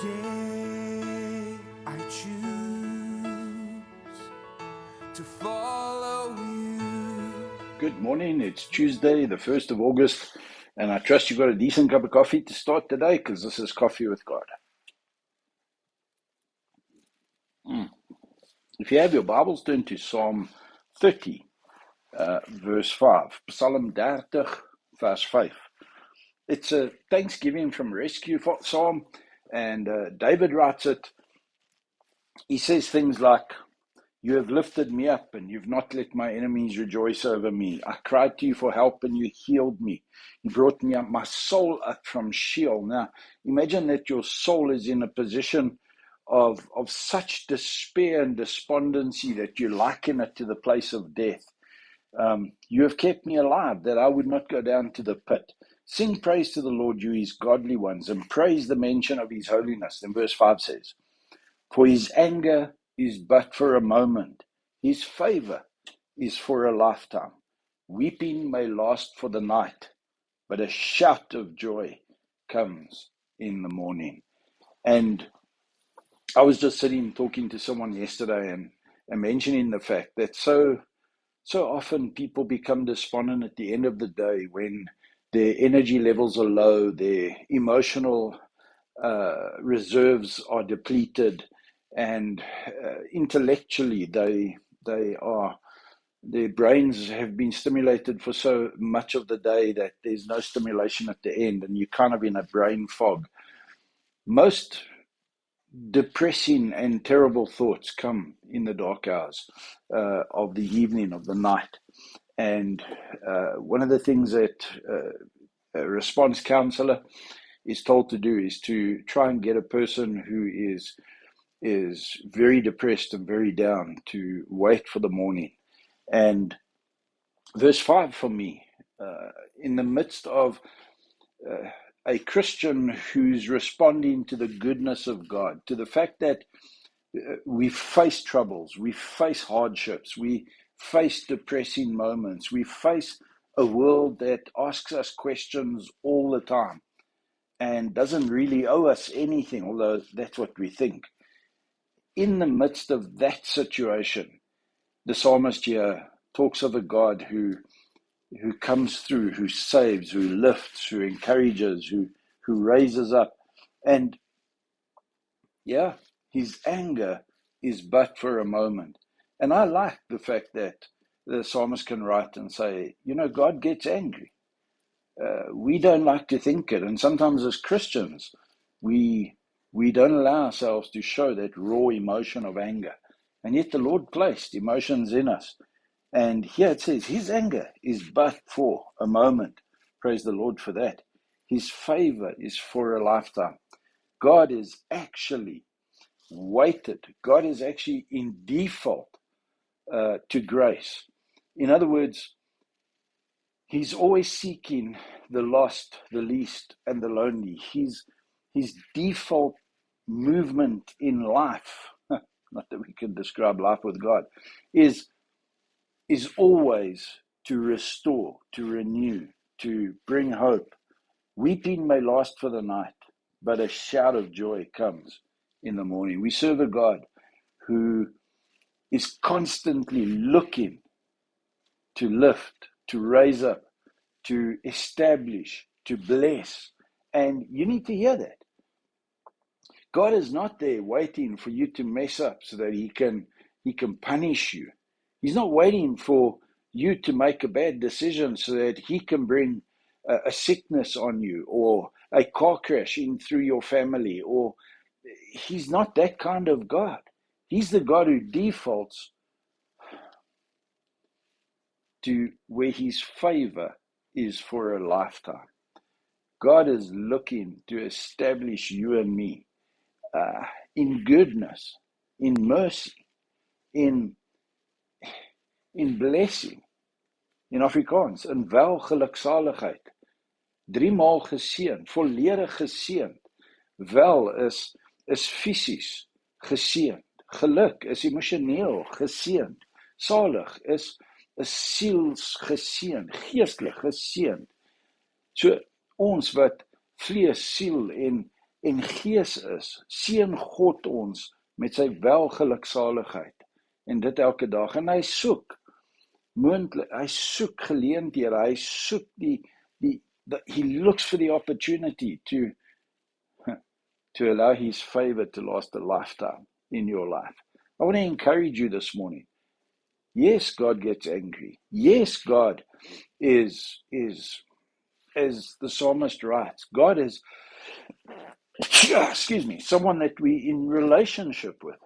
Today I choose to follow you. Good morning. It's Tuesday, the 1st of August, and I trust you got a decent cup of coffee to start today because this is Coffee with God. If you have your Bibles, turn to Psalm 30, verse 5. Psalm 30, verse 5. It's a Thanksgiving from Rescue Psalm, and David writes it. He says things like, "You have lifted me up, and you've not let my enemies rejoice over me. I cried to you for help, and you healed me. You brought me up, my soul up from Sheol." Now, imagine that your soul is in a position of such despair and despondency that you liken it to the place of death. You have kept me alive, that I would not go down to the pit. Sing praise to the Lord, you his godly ones, and praise the mention of his holiness. Then verse 5 says, "For his anger is but for a moment. His favor is for a lifetime. Weeping may last for the night, but a shout of joy comes in the morning." And I was just sitting talking to someone yesterday and mentioning the fact that so often people become despondent at the end of the day when their energy levels are low, their emotional reserves are depleted, and intellectually their brains have been stimulated for so much of the day that there's no stimulation at the end, and you're kind of in a brain fog. Most depressing and terrible thoughts come in the dark hours of the evening, of the night. And one of the things that a response counselor is told to do is to try and get a person who is very depressed and very down to wait for the morning. And verse 5 for me, in the midst of a Christian who's responding to the goodness of God, to the fact that we face troubles, we face hardships, we face depressing moments, we face a world that asks us questions all the time and doesn't really owe us anything, although that's what we think. In the midst of that situation, the psalmist here talks of a God who comes through, who saves, who lifts, who encourages, who raises up. And yeah, his anger is but for a moment. And I like the fact that the psalmist can write and say, God gets angry. We don't like to think it. And sometimes as Christians, we don't allow ourselves to show that raw emotion of anger. And yet the Lord placed emotions in us. And here it says, his anger is but for a moment. Praise the Lord for that. His favor is for a lifetime. God is actually weighted. God is actually in default to grace. In other words, he's always seeking the lost, the least, and the lonely. His default movement in life, not that we can describe life with God, is always to restore, to renew, to bring hope. Weeping may last for the night, but a shout of joy comes in the morning. We serve a God who is constantly looking to lift, to raise up, to establish, to bless. And you need to hear that. God is not there waiting for you to mess up so that he can punish you. He's not waiting for you to make a bad decision so that he can bring a sickness on you or a car crash in through your family. Or he's not that kind of God. He's the God who defaults to where his favor is for a lifetime. God is looking to establish you and me in goodness, in mercy, in blessing. In Afrikaans, in welgeluksaligheid. 3 maal geseën, volledig geseën. Wel is fisies geseën. Geluk is emosioneel geseën. Salig is siels geseën, geestelik geseën. So ons wat vlees, siel en en gees is, seën God ons met sy welgeluksaligheid en dit elke dag. En hy soek geleenthede, hy soek he looks for the opportunity to allow his favor to last a lifetime in your life. I want to encourage you this morning. Yes, God gets angry. Yes, God is as the psalmist writes, God is, someone that we're in relationship with.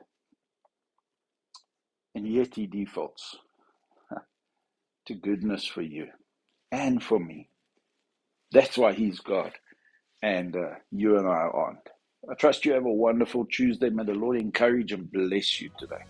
And yet he defaults to goodness for you and for me. That's why he's God and you and I aren't. I trust you have a wonderful Tuesday. May the Lord encourage and bless you today.